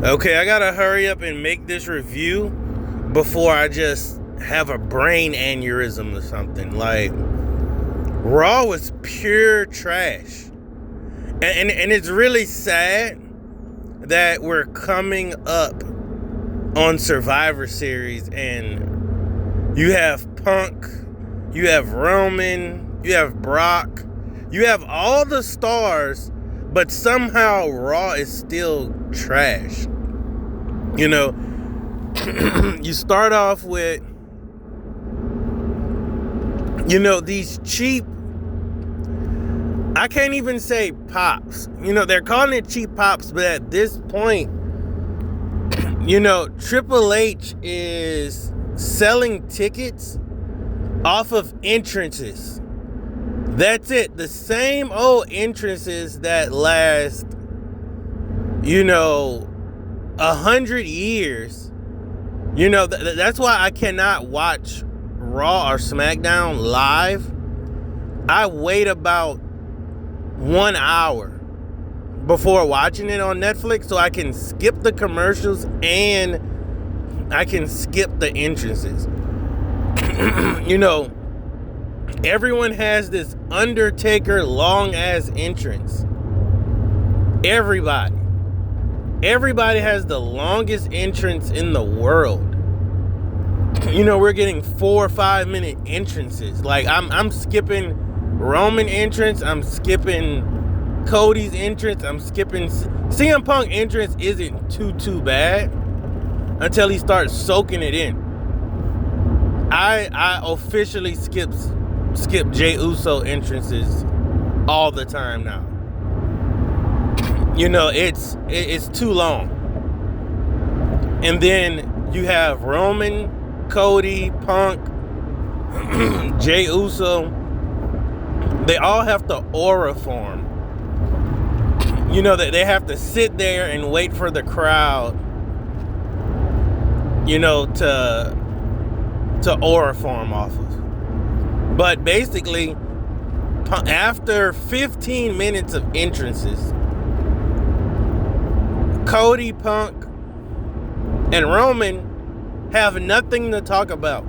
Okay, I gotta hurry up and make this review before I just have a brain aneurysm or something. Like, Raw was pure trash. And it's really sad that we're coming up on Survivor Series and you have Punk, you have Roman, you have Brock, you have all the stars, but somehow Raw is still trash. You know, you start off with, these cheap, I can't even say pops. They're calling it cheap pops, but at this point, Triple H is selling tickets off of entrances. That's it. The same old entrances that last, 100 years. That's why I cannot watch Raw or SmackDown live. I wait about 1 hour before watching it on Netflix so I can skip the commercials and I can skip the entrances. Everyone has this Undertaker long ass entrance. Everybody has the longest entrance in the world. We're getting 4 or 5 minute entrances. Like, I'm skipping Roman entrance. I'm skipping Cody's entrance. I'm skipping CM Punk entrance. Isn't too bad until he starts soaking it in. I officially skip Jey Uso entrances all the time now. It's too long. And then you have Roman, Cody, Punk, Jey Uso. They all have to aura form. They have to sit there and wait for the crowd, to aura form off of. But basically, after 15 minutes of entrances, Cody, Punk, and Roman have nothing to talk about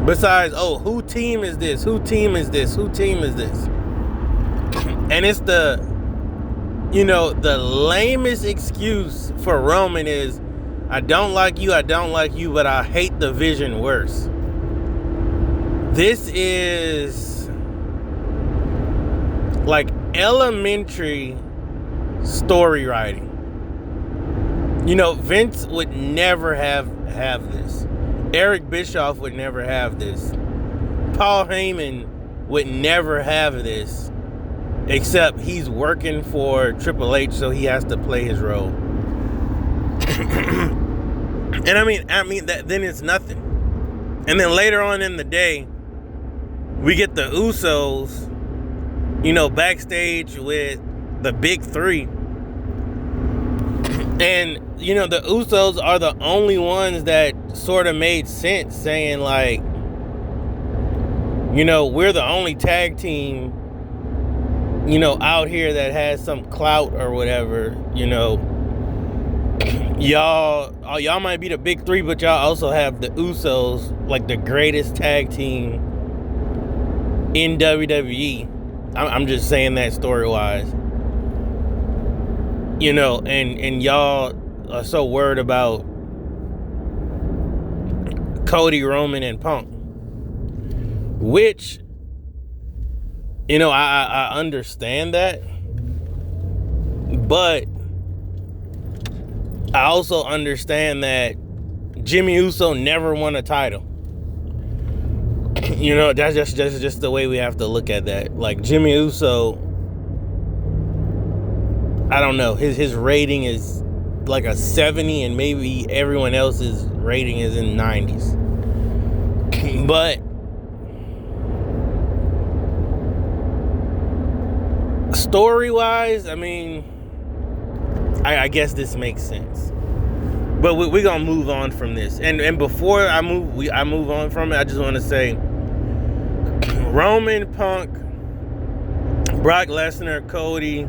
besides, who team is this? Who team is this? Who team is this? And it's the lamest excuse for Roman is, I don't like you, but I hate the Vision worse. This is like elementary story writing. Vince would never have this. Eric Bischoff would never have this. Paul Heyman would never have this, except he's working for Triple H, so he has to play his role. And I mean that then it's nothing. And then later on in the day, we get the Usos, backstage with the big three. And, the Usos are the only ones that sort of made sense, saying like, we're the only tag team, out here that has some clout or whatever. Y'all might be the big three, but y'all also have the Usos, like the greatest tag team in WWE. I'm just saying that story-wise. And y'all are so worried about Cody, Roman, and Punk. Which, I understand that. But I also understand that Jimmy Uso never won a title. That's just the way we have to look at that. Like, Jimmy Uso, I don't know, his rating is like a 70, and maybe everyone else's rating is in 90s. But story-wise, I guess this makes sense. But we're gonna move on from this. And before I move on from it, I just want to say, Roman, Punk, Brock Lesnar, Cody,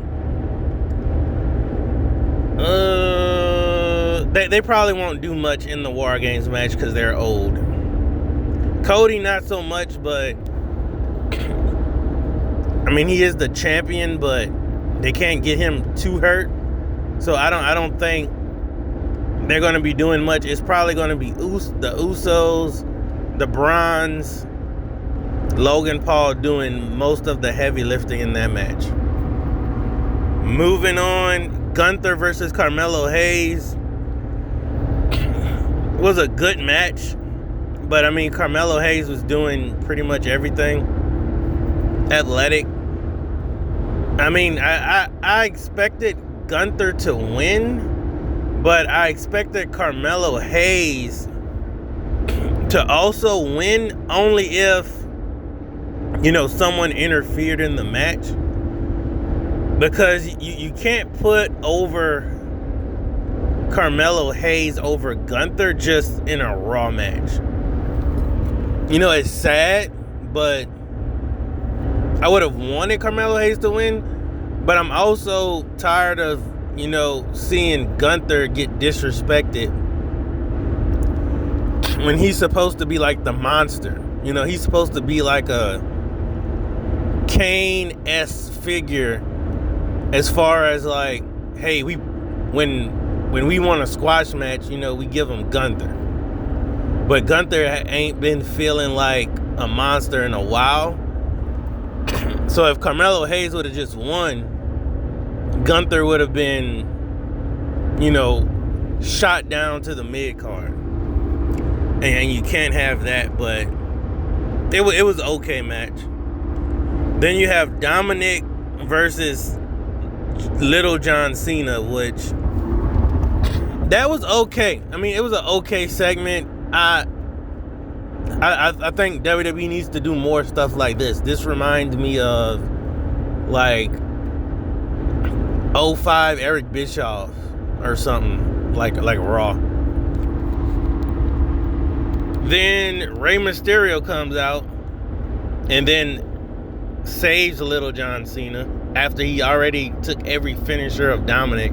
They probably won't do much in the War Games match because they're old. Cody not so much, but I mean he is the champion, but they can't get him too hurt. So I don't think they're going to be doing much. It's probably going to be the Usos, the Bronze, Logan Paul doing most of the heavy lifting in that match. Moving on, Gunther versus Carmelo Hayes was a good match, but I mean Carmelo Hayes was doing pretty much everything. Athletic. I mean, I expected Gunther to win, but I expected Carmelo Hayes to also win only if, someone interfered in the match. Because you can't put over Carmelo Hayes over Gunther just in a Raw match. It's sad, but I would have wanted Carmelo Hayes to win, but I'm also tired of, seeing Gunther get disrespected when he's supposed to be like the monster. He's supposed to be like a Kane-esque figure as far as like, hey, when we want a squash match, we give him Gunther. But Gunther ain't been feeling like a monster in a while. So if Carmelo Hayes would have just won, Gunther would have been, shot down to the mid card. And you can't have that, but it was okay match. Then you have Dominic versus Little John Cena, which that was okay. I mean, it was an okay segment. I think WWE needs to do more stuff like this. This reminds me of like 05 Eric Bischoff or something like Raw. Then Rey Mysterio comes out and then saves Little John Cena after he already took every finisher of Dominic.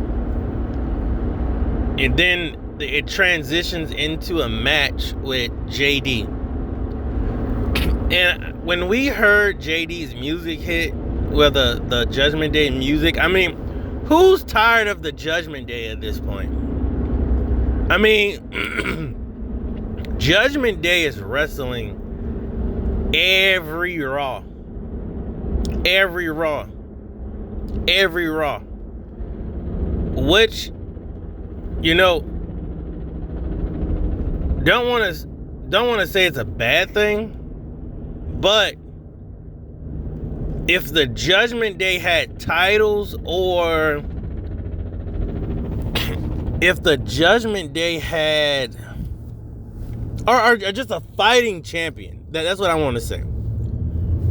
And then it transitions into a match with JD. And when we heard JD's music hit, well, the Judgment Day music, I mean, who's tired of the Judgment Day at this point? I mean, Judgment Day is wrestling every Raw. Every Raw. Which, don't want to say it's a bad thing, but if the Judgment Day had titles, or if the Judgment Day had or just a fighting champion, that's what I want to say.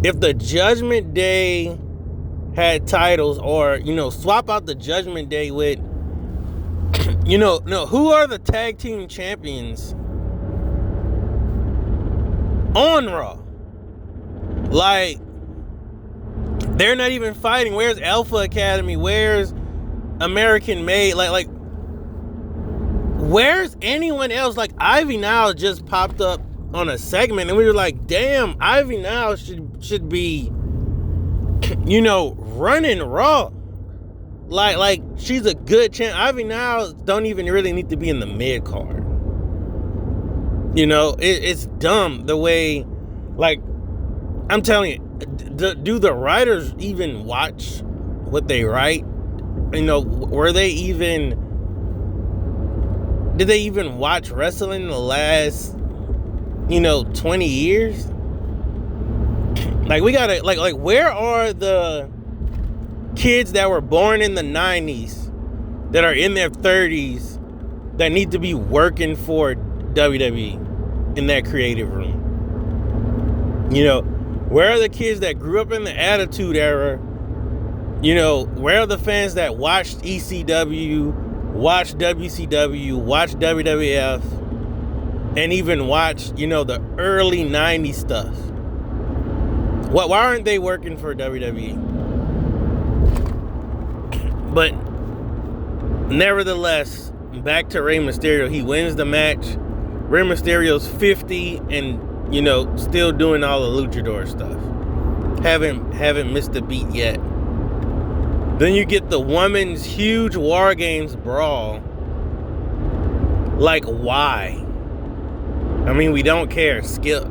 If the Judgment Day had titles, or swap out the Judgment Day with who are the tag team champions on Raw? Like, they're not even fighting. Where's Alpha Academy? Where's American Made? Like where's anyone else? Like, Ivy Now just popped up on a segment, and we were like, damn, Ivy Now should be running Raw. Like she's a good champ. Ivy Now don't even really need to be in the mid card. It's dumb the way, like, I'm telling you, do the writers even watch what they write? Did they even watch wrestling in the last 20 years? Like, we gotta, like where are the kids that were born in the 90s that are in their 30s that need to be working for WWE in that creative room? Where are the kids that grew up in the Attitude Era? Where are the fans that watched ECW, watched WCW, watched WWF, and even watched, the early 90s stuff? Why aren't they working for WWE? But nevertheless, back to Rey Mysterio. He wins the match. Rey Mysterio's 50 and, you know, still doing all the luchador stuff. Haven't missed a beat yet. Then you get the women's huge War Games brawl. Like, why? I mean, we don't care. Skip.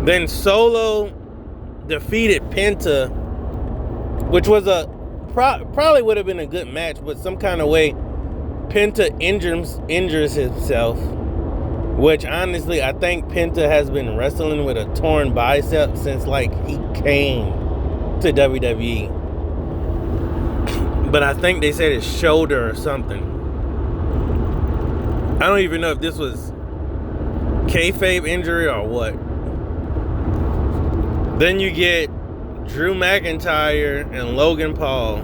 Then Solo defeated Penta, which was probably would have been a good match, but some kind of way Penta injures himself, which honestly I think Penta has been wrestling with a torn bicep since like he came to WWE. But I think they said his shoulder or something. I don't even know if this was kayfabe injury or what. Then you get Drew McIntyre and Logan Paul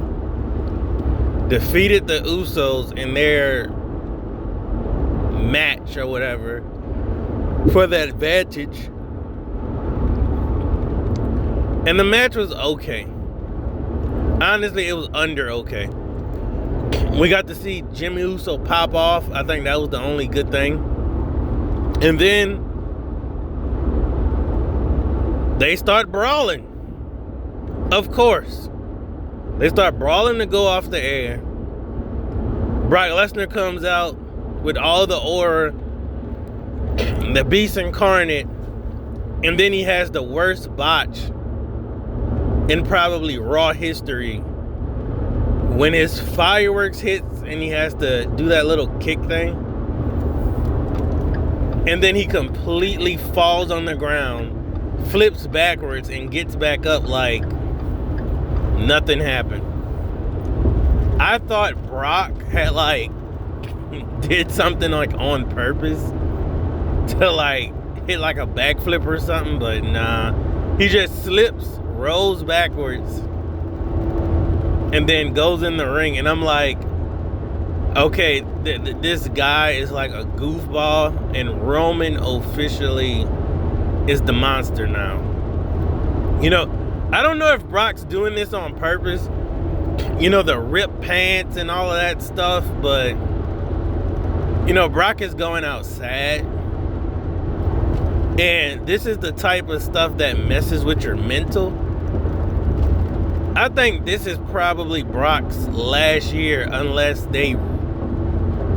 defeated the Usos in their match or whatever for the advantage. And the match was okay. Honestly, it was under okay. We got to see Jimmy Uso pop off. I think that was the only good thing. And then they start brawling. Of course. They start brawling to go off the air. Brock Lesnar comes out with all the aura, the Beast Incarnate, and then he has the worst botch in probably Raw history when his fireworks hits and he has to do that little kick thing. And then he completely falls on the ground, flips backwards, and gets back up like nothing happened. I thought Brock had like did something like on purpose to like hit like a backflip or something, but nah. He just slips, rolls backwards, and then goes in the ring. And I'm like, okay, this guy is like a goofball, and Roman officially is the monster now. You know, I don't know if Brock's doing this on purpose, you know, the ripped pants and all of that stuff, but, you know, Brock is going out sad. And this is the type of stuff that messes with your mental. I think this is probably Brock's last year unless they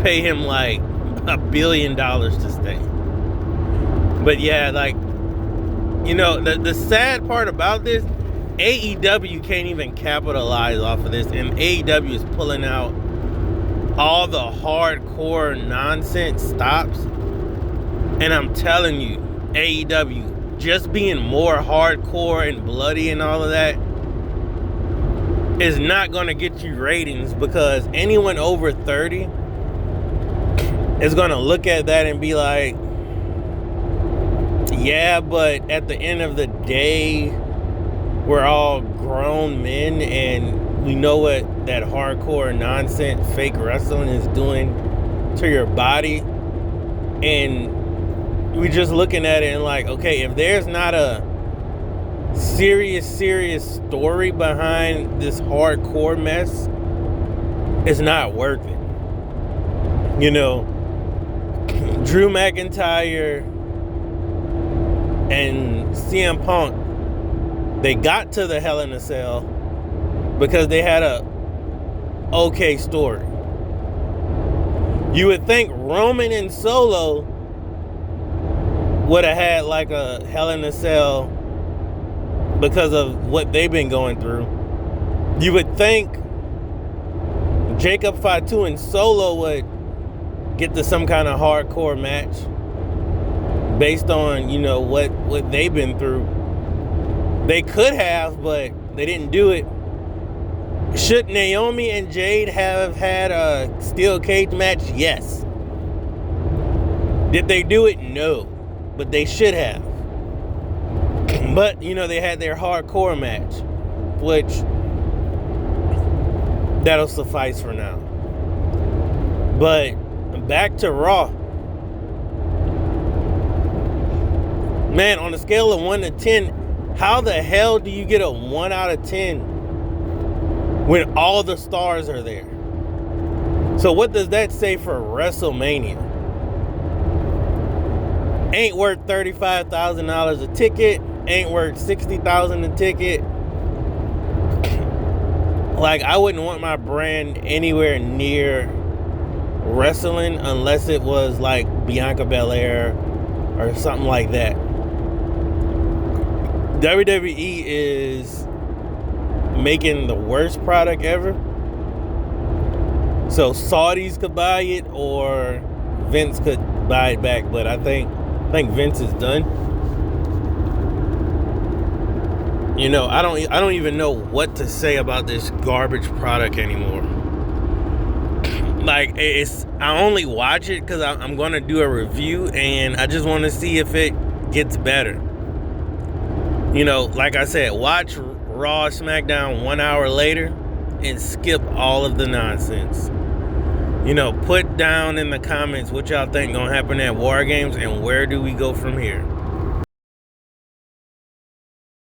pay him like $1 billion to stay. But yeah, like, you know, the sad part about this, AEW can't even capitalize off of this, and AEW is pulling out all the hardcore nonsense stops. And I'm telling you, AEW just being more hardcore and bloody and all of that is not going to get you ratings, because anyone over 30 is going to look at that and be like, yeah, but at the end of the day, we're all grown men and we know what that hardcore nonsense fake wrestling is doing to your body. And we're just looking at it and like, okay, if there's not a serious story behind this hardcore mess, it's not worth it. You know, Drew McIntyre and CM Punk, they got to the Hell in a Cell because they had a okay story. You would think Roman and Solo would have had like a Hell in a Cell because of what they've been going through. You would think Jacob Fatu and Solo would get to some kind of hardcore match based on, you know, what they've been through. They could have, but they didn't do it. Should Naomi and Jade have had a steel cage match? Yes. Did they do it? No. But they should have. But, you know, they had their hardcore match, which that'll suffice for now. But back to Raw. Man, on a scale of 1 to 10, how the hell do you get a 1 out of 10 when all the stars are there? So what does that say for WrestleMania? Ain't worth $35,000 a ticket. Ain't worth $60,000 a ticket. Like, I wouldn't want my brand anywhere near wrestling unless it was like Bianca Belair or something like that. WWE is making the worst product ever. So Saudis could buy it or Vince could buy it back, but I think Vince is done. You know, I don't even know what to say about this garbage product anymore. Like, I only watch it because I'm going to do a review, and I just want to see if it gets better. You know, like I said, watch Raw, SmackDown 1 hour later and skip all of the nonsense. You know, put down in the comments what y'all think gonna happen at War Games and where do we go from here.